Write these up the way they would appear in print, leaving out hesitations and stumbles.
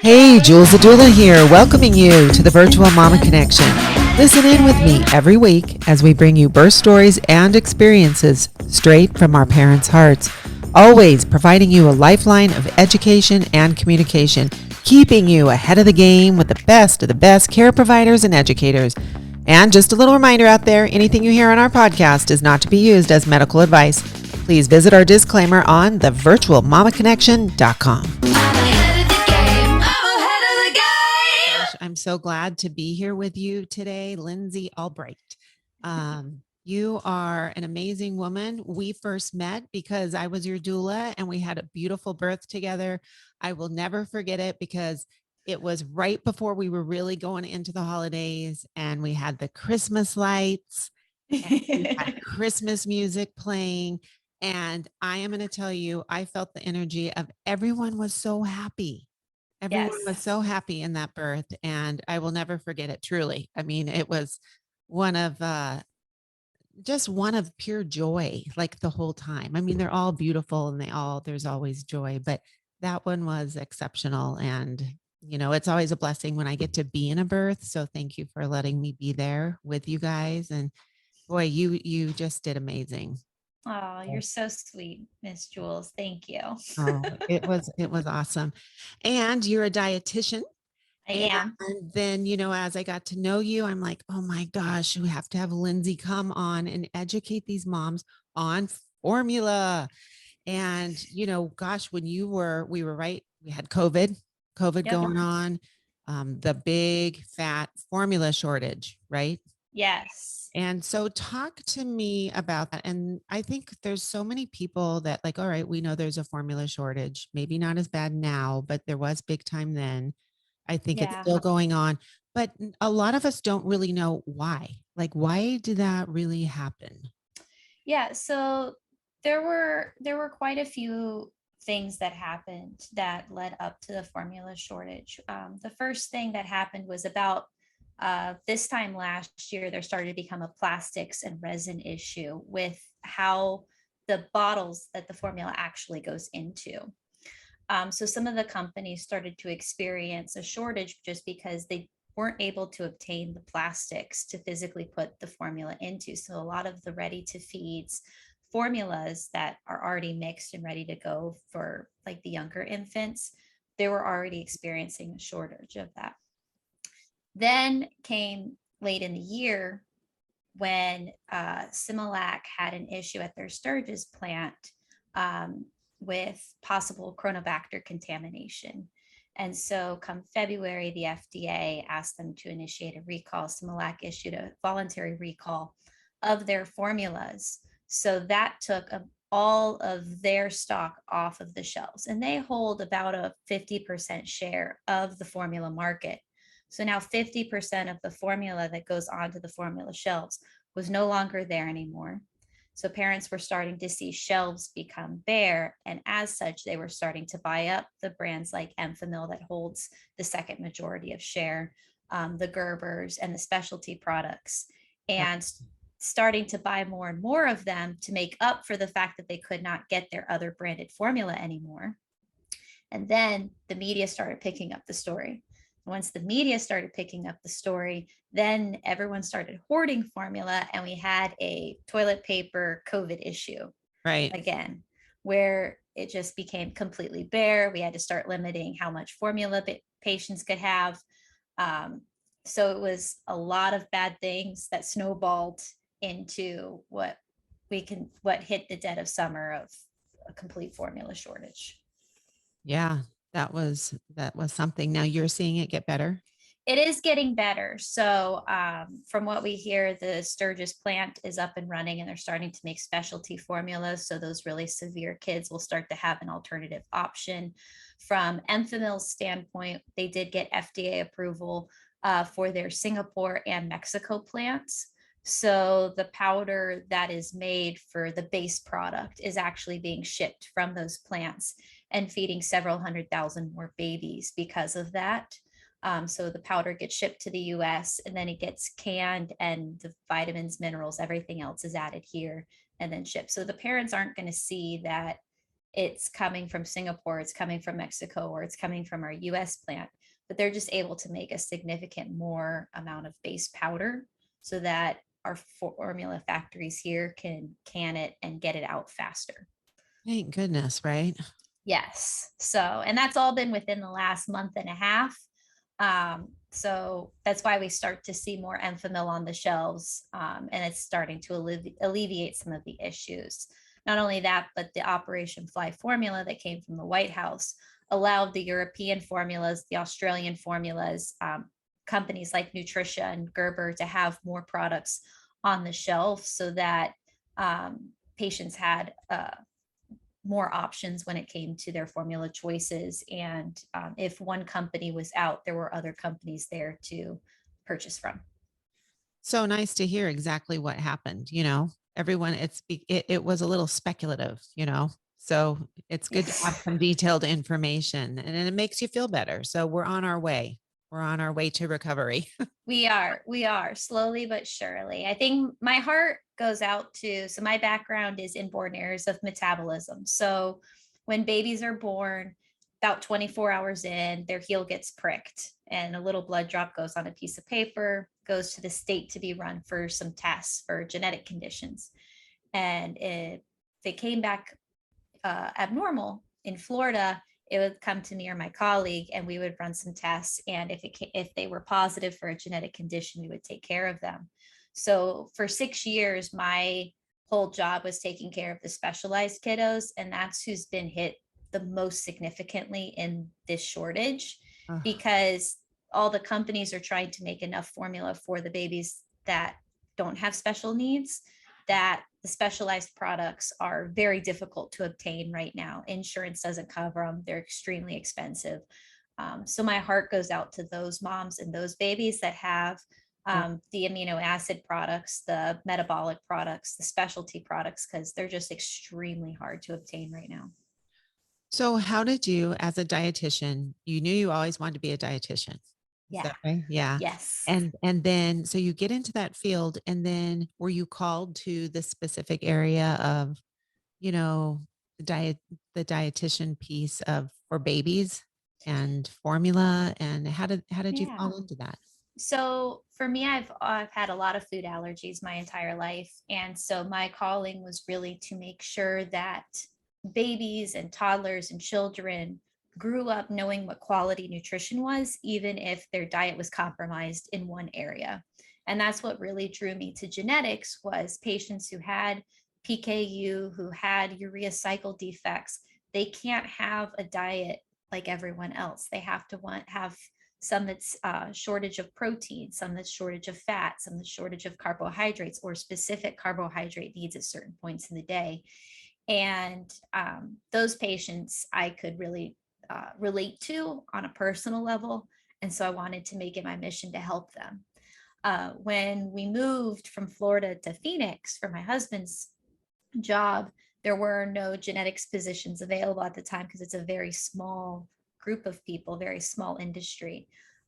Hey, Jules the Doula here, welcoming you to the Virtual Mama Connection. Listen in with me every week as we bring you birth stories and experiences straight from our parents' hearts, always providing you a lifeline of education and communication, keeping you ahead of the game with the best care providers and educators. And just a little reminder out there, anything you hear on our podcast is not to be used as medical advice. Please visit our disclaimer on thevirtualmamaconnection.com. I'm so glad to be here with you today, Lindsay Albrecht. You are an amazing woman. We first met because I was your doula and we had a beautiful birth together. I will never forget it because it was right before we were really going into the holidays and we had the Christmas lights and we had Christmas music playing. And I am going to tell you, I felt the energy of everyone was so happy. Everyone was so happy in that birth, and I will never forget it, truly. I mean, it was one of just one of pure joy, like the whole time. I mean, they're all beautiful and there's always joy, but that one was exceptional. And, you know, it's always a blessing when I get to be in a birth. So thank you for letting me be there with you guys. And boy, you just did amazing. Oh, you're so sweet, Miss Jules. Thank you. Oh, it was awesome. And you're a dietitian. I And am. then, you know, as I got to know you, I'm like, oh my gosh, we have to have Lindsay come on and educate these moms on formula. And, you know, gosh, we were right. We had COVID Yep. going on, the big fat formula shortage, right? Yes. And so talk to me about that. And I think there's so many people that like, all right, we know there's a formula shortage, maybe not as bad now, but there was big time then. I think it's Yeah. still going on, but a lot of us don't really know why. Like, why did that really happen? Yeah. So there were quite a few things that happened that led up to the formula shortage. The first thing that happened was about this time last year, there started to become a plastics and resin issue with how the bottles that the formula actually goes into. So some of the companies started to experience a shortage just because they weren't able to obtain the plastics to physically put the formula into. So a lot of the ready to feeds formulas that are already mixed and ready to go for like the younger infants, they were already experiencing a shortage of that. Then came late in the year when Similac had an issue at their Sturgis plant um, with possible Chronobacter contamination. And so, come February, the FDA asked them to initiate a recall. Similac issued a voluntary recall of their formulas. So, that took all of their stock off of the shelves. And they hold about a 50% share of the formula market. So now 50% of the formula that goes onto the formula shelves was no longer there anymore. So parents were starting to see shelves become bare. And as such, they were starting to buy up the brands like Enfamil that holds the second majority of share, the Gerbers and the specialty products, and starting to buy more and more of them to make up for the fact that they could not get their other branded formula anymore. And then the media started picking up the story. Once the media started picking up the story, then everyone started hoarding formula, and we had a toilet paper COVID issue Right. again, where it just became completely bare. We had to start limiting how much formula patients could have. Um, so it was a lot of bad things that snowballed into what hit the dead of summer of a complete formula shortage. Yeah, that was something. Now you're seeing it get better. It is getting better. So, from what we hear, the Sturgis plant is up and running and they're starting to make specialty formulas. So, those really severe kids will start to have an alternative option. From Enfamil's standpoint, they did get FDA approval for their Singapore and Mexico plants. So, the powder that is made for the base product is actually being shipped from those plants and feeding several 100,000 more babies because of that. So the powder gets shipped to the US and then it gets canned, and the vitamins, minerals, everything else is added here and then shipped. So the parents aren't going to see that it's coming from Singapore, it's coming from Mexico, or it's coming from our US plant, but they're just able to make a significant more amount of base powder so that our formula factories here can it and get it out faster. Thank goodness, right? Yes. So, and that's all been within the last month and a half. So that's why we start to see more Enfamil on the shelves, and it's starting to alleviate some of the issues. Not only that, but the Operation Fly formula that came from the White House allowed the European formulas, the Australian formulas, companies like Nutricia and Gerber to have more products on the shelf so that patients had more options when it came to their formula choices. And if one company was out, there were other companies there to purchase from. So nice to hear exactly what happened. Everyone, it was a little speculative, so it's good to have Yes, some detailed information, and it makes you feel better. So we're on our way. We're on our way to recovery. we are slowly but surely. I think my heart goes out to, so my background is inborn errors of metabolism. So when babies are born, about 24 hours in, their heel gets pricked and a little blood drop goes on a piece of paper, goes to the state to be run for some tests for genetic conditions. And if they came back abnormal in Florida, it would come to me or my colleague, and we would run some tests. And if they were positive for a genetic condition, we would take care of them. So for 6 years, my whole job was taking care of the specialized kiddos, and that's who's been hit the most significantly in this shortage, Ugh. because all the companies are trying to make enough formula for the babies that don't have special needs, that the specialized products are very difficult to obtain right now. Insurance doesn't cover them. They're extremely expensive. So my heart goes out to those moms and those babies that have the amino acid products, the metabolic products, the specialty products, because they're just extremely hard to obtain right now. So how did you, as a dietitian, you knew you always wanted to be a dietitian? Is Yeah. that right? Yeah. Yes. And then so you get into that field, and then were you called to the specific area of, you know, the dietitian piece of for babies and formula, and how did you Yeah. fall into that? So for me, I've had a lot of food allergies my entire life, and so my calling was really to make sure that babies and toddlers and children grew up knowing what quality nutrition was, even if their diet was compromised in one area. And that's what really drew me to genetics, was patients who had PKU, who had urea cycle defects. They can't have a diet like everyone else. They have to have some that's shortage of protein, some that's shortage of fat, some that's shortage of carbohydrates, or specific carbohydrate needs at certain points in the day. And those patients I could really relate to on a personal level. And so I wanted to make it my mission to help them. When we moved from Florida to Phoenix for my husband's job, there were no genetics positions available at the time because it's a very small group of people, very small industry.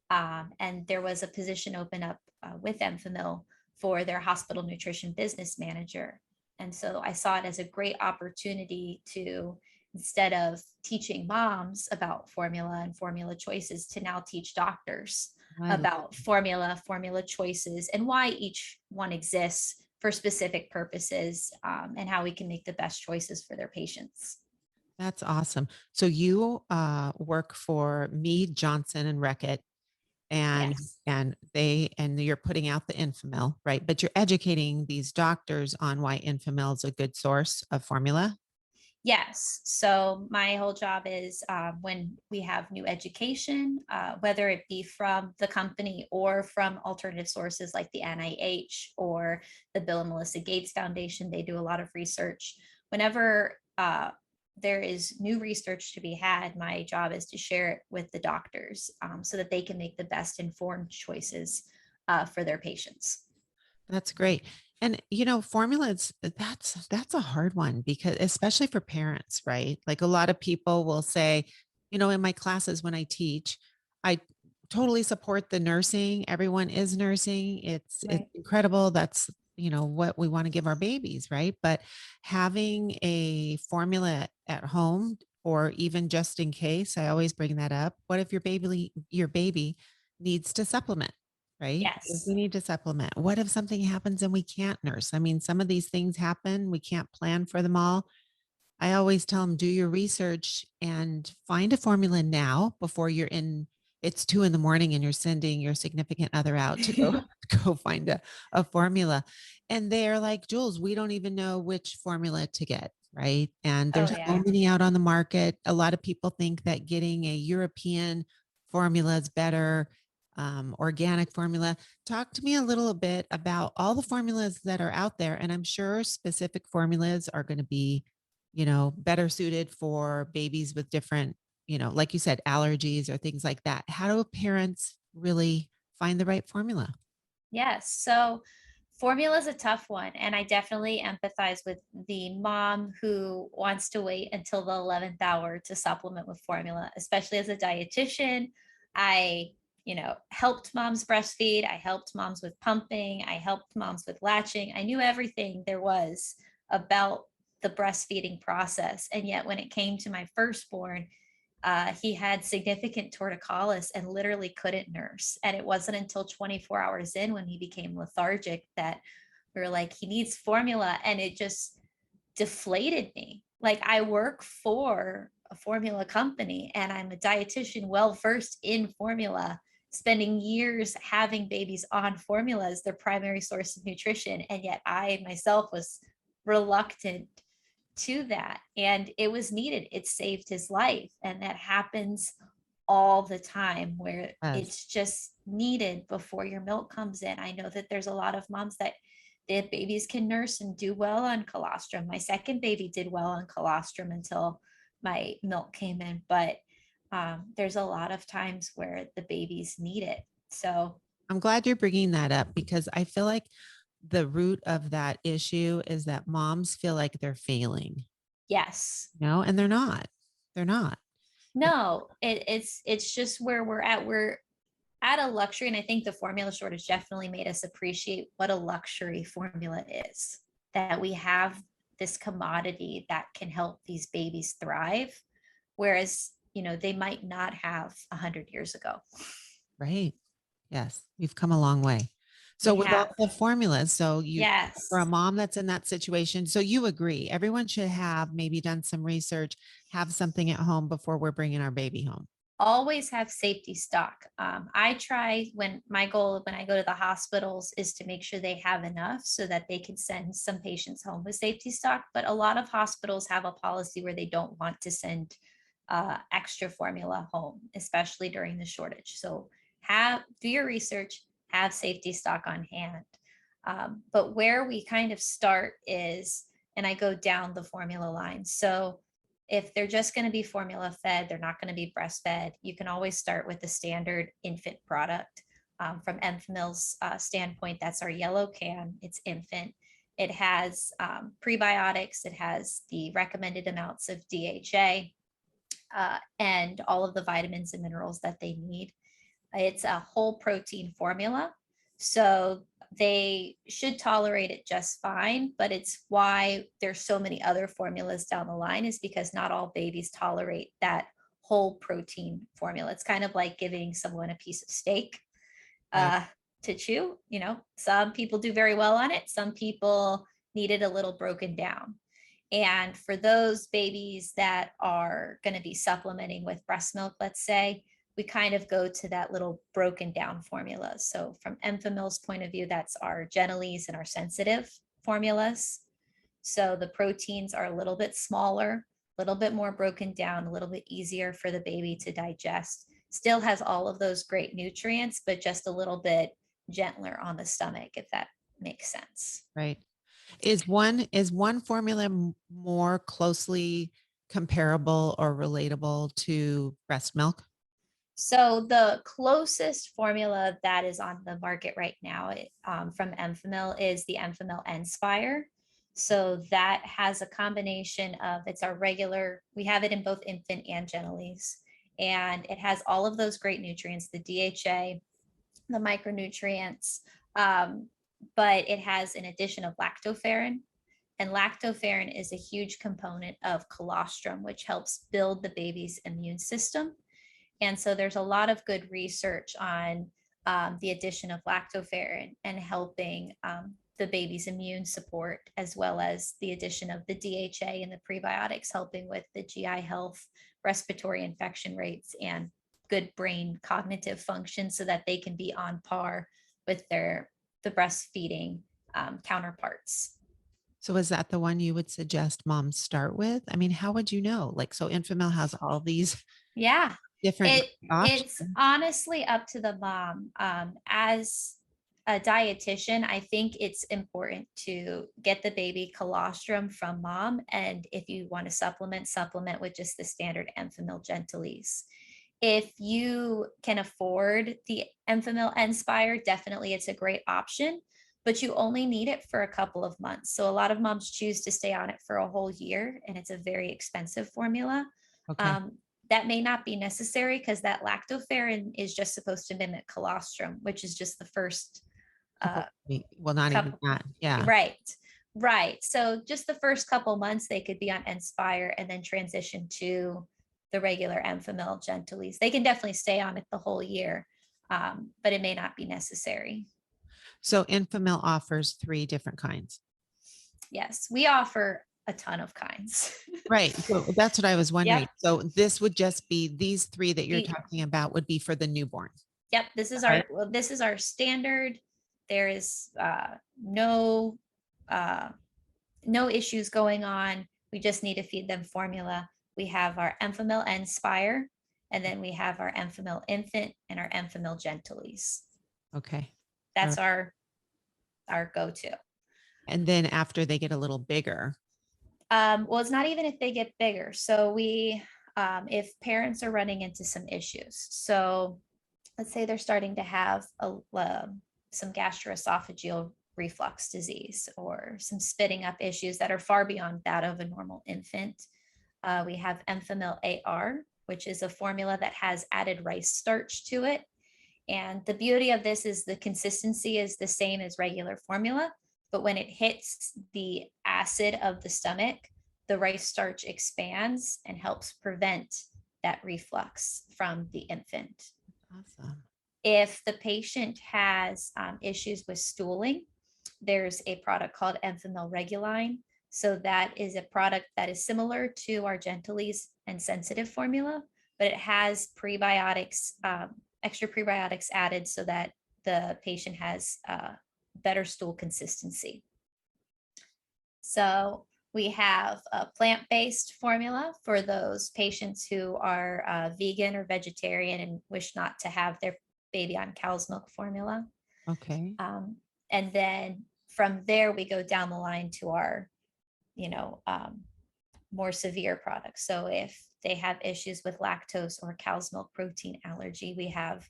And there was a position open up with Enfamil for their hospital nutrition business manager. And so I saw it as a great opportunity to, instead of teaching moms about formula and formula choices, to now teach doctors I love about formula choices, and why each one exists for specific purposes, and how we can make the best choices for their patients. That's awesome. So you work for Mead Johnson and Reckitt, and Yes. and you're putting out the Enfamil, right? But you're educating these doctors on why Enfamil is a good source of formula. Yes. So my whole job is when we have new education, whether it be from the company or from alternative sources like the NIH or the Bill and Melinda Gates Foundation, they do a lot of research. Whenever there is new research to be had, my job is to share it with the doctors, so that they can make the best informed choices for their patients. That's great. And formulas, that's a hard one, because especially for parents, right? Like a lot of people will say, in my classes when I teach, I totally support the nursing. Everyone is nursing. It's Right. incredible. That's what we want to give our babies, right? But having a formula at home, or even just in case, I always bring that up. What if your baby needs to supplement, right? If Yes. we need to supplement, what if something happens and we can't nurse? I mean, some of these things happen. We can't plan for them all. I always tell them, do your research and find a formula now before it's 2 in the morning and you're sending your significant other out to go, go find a formula. And they're like, Jules, we don't even know which formula to get. Right. And Oh there's so yeah. many out on the market. A lot of people think that getting a European formula is better, organic formula. Talk to me a little bit about all the formulas that are out there. And I'm sure specific formulas are going to be, better suited for babies with different, like you said, allergies or things like that. How do parents really find the right formula? Yes. So formula is a tough one. And I definitely empathize with the mom who wants to wait until the 11th hour to supplement with formula, especially as a dietitian. I, helped moms breastfeed. I helped moms with pumping. I helped moms with latching. I knew everything there was about the breastfeeding process. And yet, when it came to my firstborn, he had significant torticollis and literally couldn't nurse. And it wasn't until 24 hours in, when he became lethargic, that we were like, he needs formula. And it just deflated me. Like, I work for a formula company and I'm a dietitian well versed in formula, spending years having babies on formula as their primary source of nutrition. And yet I myself was reluctant to that, and it was needed. It saved his life, and that happens all the time, where Yes. it's just needed before your milk comes in. I know that there's a lot of moms that their babies can nurse and do well on colostrum. My second baby did well on colostrum until my milk came in, but there's a lot of times where the babies need it. So I'm glad you're bringing that up because I feel like the root of that issue is that moms feel like they're failing, yes. and they're not. They're not. No, it's just where we're at. We're at a luxury, and I think the formula shortage definitely made us appreciate what a luxury formula is, that we have this commodity that can help these babies thrive, whereas they might not have 100 years ago. Right. Yes. We've come a long way. So We with all have. the formulas, for a Yes. mom that's in that situation, so you agree, everyone should have maybe done some research, have something at home before we're bringing our baby home. Always have safety stock. I try, when my goal when I go to the hospitals is to make sure they have enough so that they can send some patients home with safety stock. But a lot of hospitals have a policy where they don't want to send extra formula home, especially during the shortage. So do your research, have safety stock on hand. But where we kind of start is, and I go down the formula line. So if they're just going to be formula fed, they're not going to be breastfed, you can always start with the standard infant product. From Enfamil's standpoint, that's our yellow can. It's infant. It has prebiotics. It has the recommended amounts of DHA, and all of the vitamins and minerals that they need. It's a whole protein formula, so they should tolerate it just fine. But it's why there's so many other formulas down the line, is because not all babies tolerate that whole protein formula. It's kind of like giving someone a piece of steak Right. uh, to chew. Some people do very well on it. Some people need it a little broken down. And for those babies that are going to be supplementing with breast milk, let's say, we kind of go to that little broken down formula. So from Enfamil's point of view, that's our Genelese and our sensitive formulas. So the proteins are a little bit smaller, a little bit more broken down, a little bit easier for the baby to digest. Still has all of those great nutrients, but just a little bit gentler on the stomach, if that makes sense. Right. Is one formula more closely comparable or relatable to breast milk? So the closest formula that is on the market right now, from Enfamil, is the Enfamil Inspire. So that has a combination of, it's our regular, we have it in both infant and Genelese, and it has all of those great nutrients, the DHA, the micronutrients, but it has an addition of lactoferrin. And lactoferrin is a huge component of colostrum, which helps build the baby's immune system. And so there's a lot of good research on the addition of lactoferrin and helping the baby's immune support, as well as the addition of the DHA and the prebiotics, helping with the GI health, respiratory infection rates, and good brain cognitive function so that they can be on par with the breastfeeding counterparts. So is that the one you would suggest moms start with? I mean, how would you know? Like, so Enfamil has all these Yeah, different it's options. honestly up to the mom. As a dietitian, I think it's important to get the baby colostrum from mom. And if you want to supplement with just the standard Enfamil Gentilies. If you can afford the Enfamil Inspire, definitely it's a great option, but you only need it for a couple of months. So a lot of moms choose to stay on it for a whole year, and it's a very expensive formula. Okay. Um, that may not be necessary because that lactoferrin is just supposed to mimic colostrum, which is just the first Well, not even couple. that. Yeah. Right. So just the first couple months they could be on Inspire and then transition to the regular Enfamil Gentilies. They can definitely stay on it the whole year, but it may not be necessary. So Enfamil offers 3 different kinds. Yes, we offer a ton of kinds. Right. So that's what I was wondering. Yep. So this would just be these 3 that you're The- talking about would be for the newborn. Yep, this is Right. our standard. There is no issues going on. We just need to feed them formula. We have our Enfamil Inspire, and then we have our Enfamil Infant and our Enfamil Gentilies. Okay. That's our go-to. And then after they get a little bigger. Well, it's not even if they get bigger. So if parents are running into some issues, so let's say they're starting to have some gastroesophageal reflux disease or some spitting up issues that are far beyond that of a normal infant. We have Enfamil AR, which is a formula that has added rice starch to it. And the beauty of this is the consistency is the same as regular formula, but when it hits the acid of the stomach, the rice starch expands and helps prevent that reflux from the infant. Awesome. If the patient has issues with stooling, there's a product called Enfamil Reguline. So that is a product that is similar to our Gentilies and Sensitive formula, but it has prebiotics, extra prebiotics added so that the patient has better stool consistency. So we have a plant-based formula for those patients who are vegan or vegetarian and wish not to have their baby on cow's milk formula. Okay. And then from there, we go down the line to our, more severe products. So if they have issues with lactose or cow's milk protein allergy, we have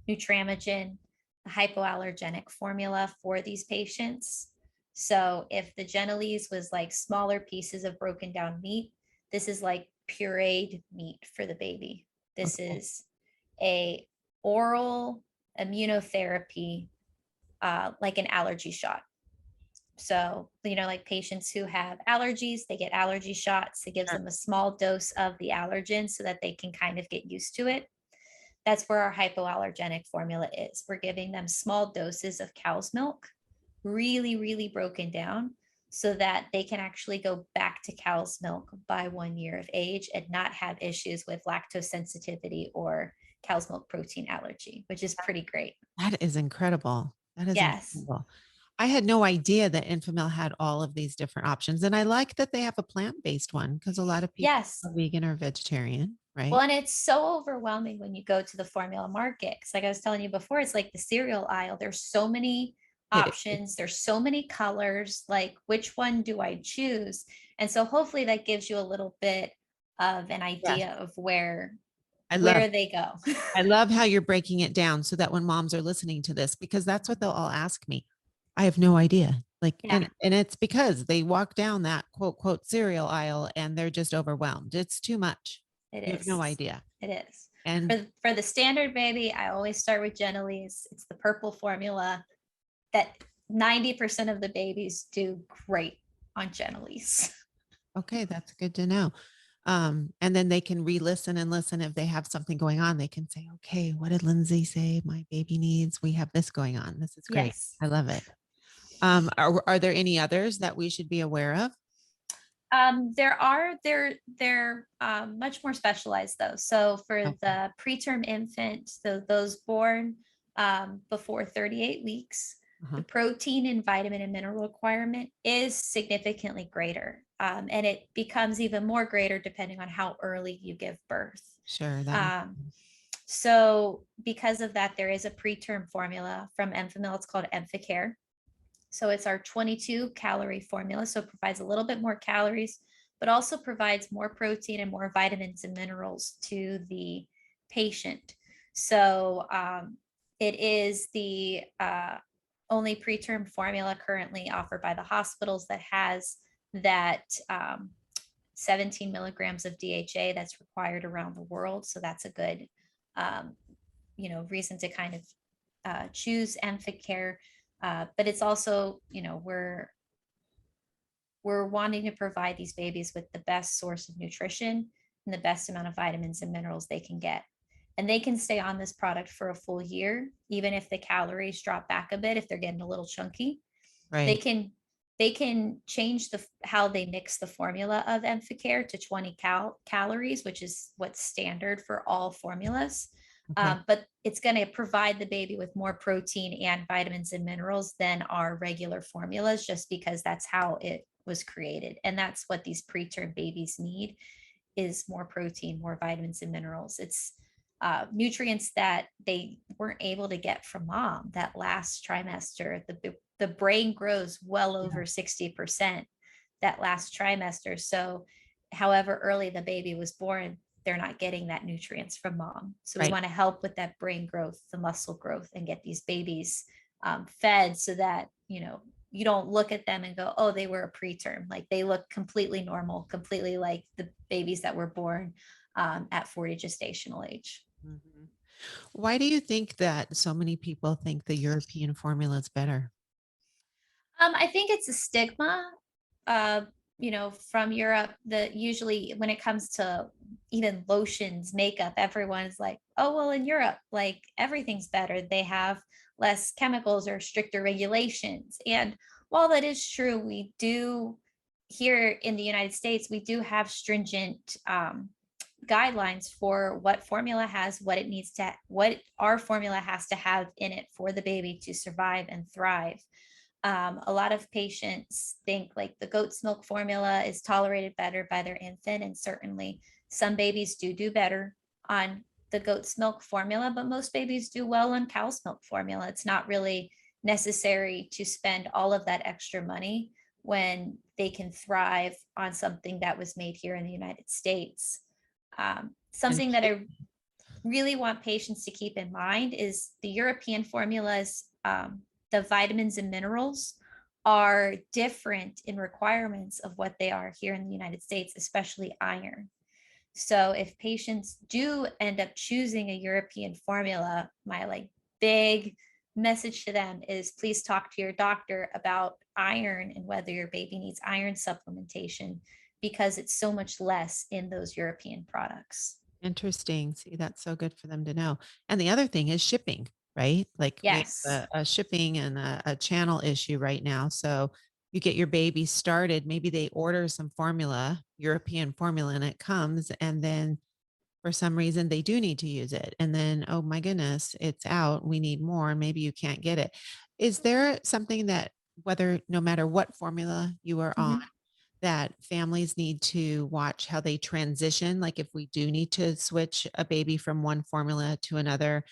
Nutramigen, a hypoallergenic formula for these patients. So if the Gentilies was like smaller pieces of broken down meat, this is like pureed meat for the baby. This is a oral immunotherapy, like an allergy shot. So, like patients who have allergies, they get allergy shots. It gives them a small dose of the allergen so that they can kind of get used to it. That's where our hypoallergenic formula is. We're giving them small doses of cow's milk, really, really broken down so that they can actually go back to cow's milk by 1 year of age and not have issues with lactose sensitivity or cow's milk protein allergy, which is pretty great. That is incredible. That is Yes. incredible. I had no idea that Enfamil had all of these different options. And I like that they have a plant-based one because a lot of people Yes. are vegan or vegetarian, right? Well, and it's so overwhelming when you go to the formula market. Because like I was telling you before, it's like the cereal aisle. There's so many options. There's so many colors. Like, which one do I choose? And so hopefully that gives you a little bit of an idea of where they go. I love how you're breaking it down so that when moms are listening to this, because that's what they'll all ask me. I have no idea. Like, Yeah. and it's because they walk down that quote cereal aisle and they're just overwhelmed. It's too much. It You is. have no idea. It is. And for the standard baby, I always start with Gentilies. It's the purple formula that 90% of the babies do great on Genelise. Okay, that's good to know. And then they can re-listen and listen if they have something going on. They can say, okay, what did Lindsay say my baby needs? We have this going on. This is great. Yes. I love it. Are there any others that we should be aware of? They're much more specialized though. So for Okay. the preterm infant, so those born before 38 weeks, Uh-huh. the protein and vitamin and mineral requirement is significantly greater. And it becomes even more greater depending on how early you give birth. Sure. That makes Um, sense. so because of that, there is a preterm formula from Enfamil. It's called Enfacare. So it's our 22 calorie formula. So it provides a little bit more calories, but also provides more protein and more vitamins and minerals to the patient. So it is the only preterm formula currently offered by the hospitals that has that 17 milligrams of DHA that's required around the world. So that's a good, um, reason to kind of choose Enfacare. But it's also, we're wanting to provide these babies with the best source of nutrition and the best amount of vitamins and minerals they can get. And they can stay on this product for a full year, even if the calories drop back a bit, if they're getting a little chunky. They Right. can they can change how they mix the formula of Enfacare to 20 calories, which is what's standard for all formulas. Okay. But it's going to provide the baby with more protein and vitamins and minerals than our regular formulas, just because that's how it was created. And that's what these preterm babies need, is more protein, more vitamins and minerals. It's nutrients that they weren't able to get from mom that last trimester. The brain grows well Yeah. over 60% that last trimester. So however early the baby was born, they're not getting that nutrients from mom. So we Right. want to help with that brain growth, the muscle growth, and get these babies fed so that, you don't look at them and go, oh, they were a preterm. Like they look completely normal, completely like the babies that were born at 40 gestational age. Mhm. Why do you think that so many people think the European formula is better? I think it's a stigma, uh, from Europe, that usually when it comes to even lotions, makeup, everyone's like, oh, well, in Europe, like everything's better. They have less chemicals or stricter regulations. And while that is true, we do here in the United States, we do have stringent guidelines for what formula has, what our formula has to have in it for the baby to survive and thrive. A lot of patients think like the goat's milk formula is tolerated better by their infant, and certainly some babies do better on the goat's milk formula, but most babies do well on cow's milk formula. It's not really necessary to spend all of that extra money when they can thrive on something that was made here in the United States. And Something that I really want patients to keep in mind is the European formulas, the vitamins and minerals are different in requirements of what they are here in the United States, especially iron. So if patients do end up choosing a European formula, my like big message to them is please talk to your doctor about iron and whether your baby needs iron supplementation, because it's so much less in those European products. interesting. See, that's so good for them to know. And the other thing is shipping, right? Like we Yes. have a shipping and a channel issue right now. So you get your baby started, maybe they order some formula, European formula, and it comes, and then for some reason they do need to use it. And then, oh my goodness, it's out. We need more. Maybe you can't get it. Is there something that, whether no matter what formula you are on, Mhm. that families need to watch how they transition? Like if we do need to switch a baby from one formula to another,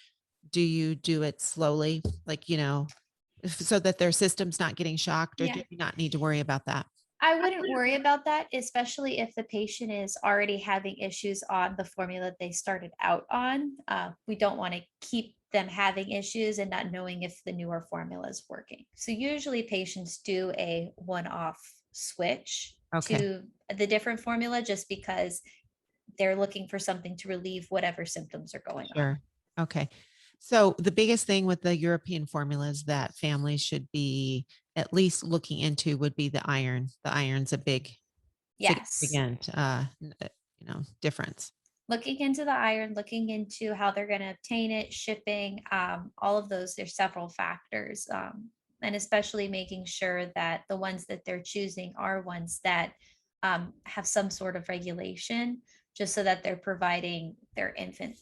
do you do it slowly? Like, so that their system's not getting shocked, or do Yeah. you not need to worry about that? I wouldn't worry about that, especially if the patient is already having issues on the formula they started out on. We don't want to keep them having issues and not knowing if the newer formula is working. So usually patients do a one-off switch Okay. to the different formula just because they're looking for something to relieve whatever symptoms are going on. Sure. Okay. So the biggest thing with the European formula is that families should be at least looking into would be the iron. The iron's a big Yes. significant, difference. Looking into the iron, looking into how they're going to obtain it, shipping, all of those, there's several factors. And especially making sure that the ones that they're choosing are ones that have some sort of regulation, just so that they're providing their infant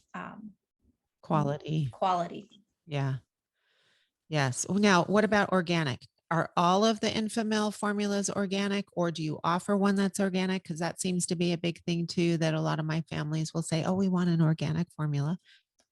Quality. quality. Yeah. Yes. Now, what about organic? Are all of the Enfamil formulas organic, or do you offer one that's organic? Because that seems to be a big thing too, that a lot of my families will say, oh, we want an organic formula.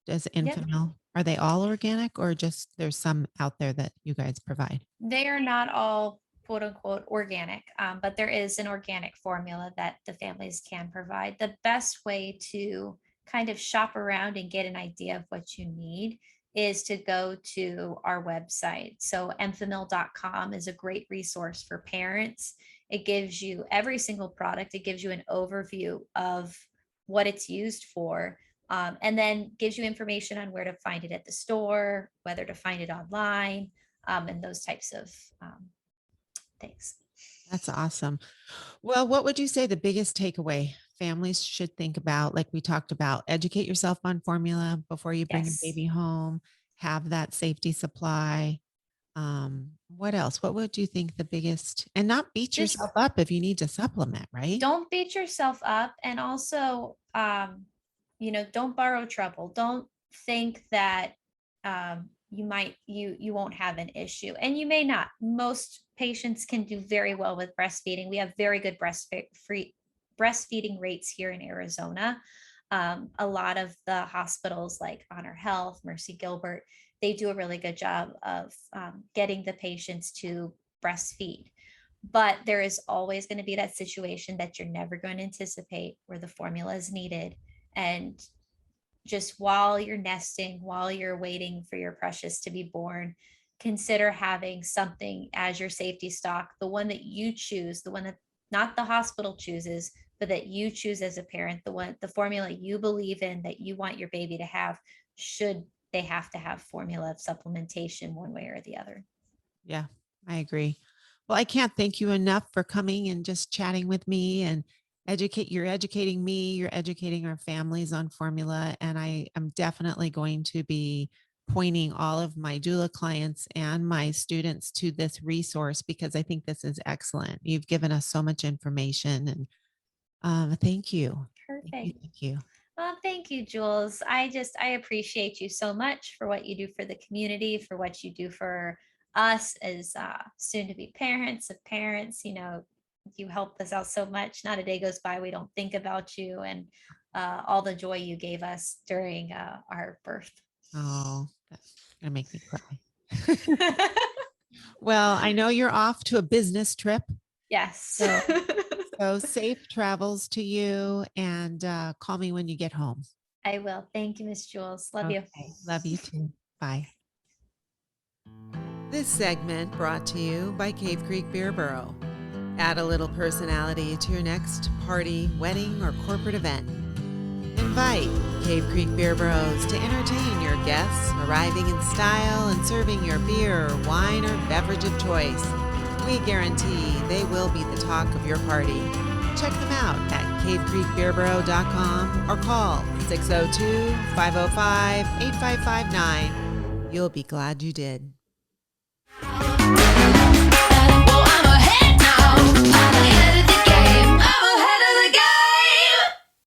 Does Yep. Enfamil, are they all organic, or just there's some out there that you guys provide? They are not all quote unquote organic, but there is an organic formula that the families can provide. The best way to kind of shop around and get an idea of what you need is to go to our website. So enfamil.com is a great resource for parents. It gives you every single product, it gives you an overview of what it's used for, and then gives you information on where to find it at the store, whether to find it online, and those types of things. That's awesome. Well, what would you say the biggest takeaway families should think about? Like we talked about, educate yourself on formula before you bring a Yes. baby home, have that safety supply. What else? What would you think the biggest, and not beat Just yourself up if you need to supplement, right? don't beat yourself up. And also, don't borrow trouble. Don't think that you won't have an issue, and you may not. Most patients can do very well with breastfeeding. We have very good breastfeeding rates here in Arizona. A lot of the hospitals like Honor Health, Mercy Gilbert, they do a really good job of getting the patients to breastfeed. But there is always going to be that situation that you're never going to anticipate where the formula is needed. And just while you're nesting, while you're waiting for your precious to be born, consider having something as your safety stock, the one that you choose, the one that not the hospital chooses, but that you choose as a parent, the formula you believe in that you want your baby to have. Should they have to have formula supplementation one way or the other? Yeah, I agree. Well, I can't thank you enough for coming and just chatting with me and you're educating me, you're educating our families on formula. And I am definitely going to be pointing all of my doula clients and my students to this resource because I think this is excellent. You've given us so much information and thank you. Perfect. Thank you. Well, thank you, Jules. I appreciate you so much for what you do for the community, for what you do for us as soon to be parents of parents. You help us out so much. Not a day goes by we don't think about you and all the joy you gave us during our birth. Oh, that's gonna make me cry. Well, I know you're off to a business trip. Yes. So safe travels to you and call me when you get home. I will. Thank you, Miss Jules. Love you. Love you too. Bye. This segment brought to you by Cave Creek Beer Borough. Add a little personality to your next party, wedding, or corporate event. Invite Cave Creek Beer Bros to entertain your guests, arriving in style and serving your beer, wine, or beverage of choice. We guarantee they will be the talk of your party. Check them out at cavecreekbeerborough.com or call 602-505-8559. You'll be glad you did. Well, I'm ahead now.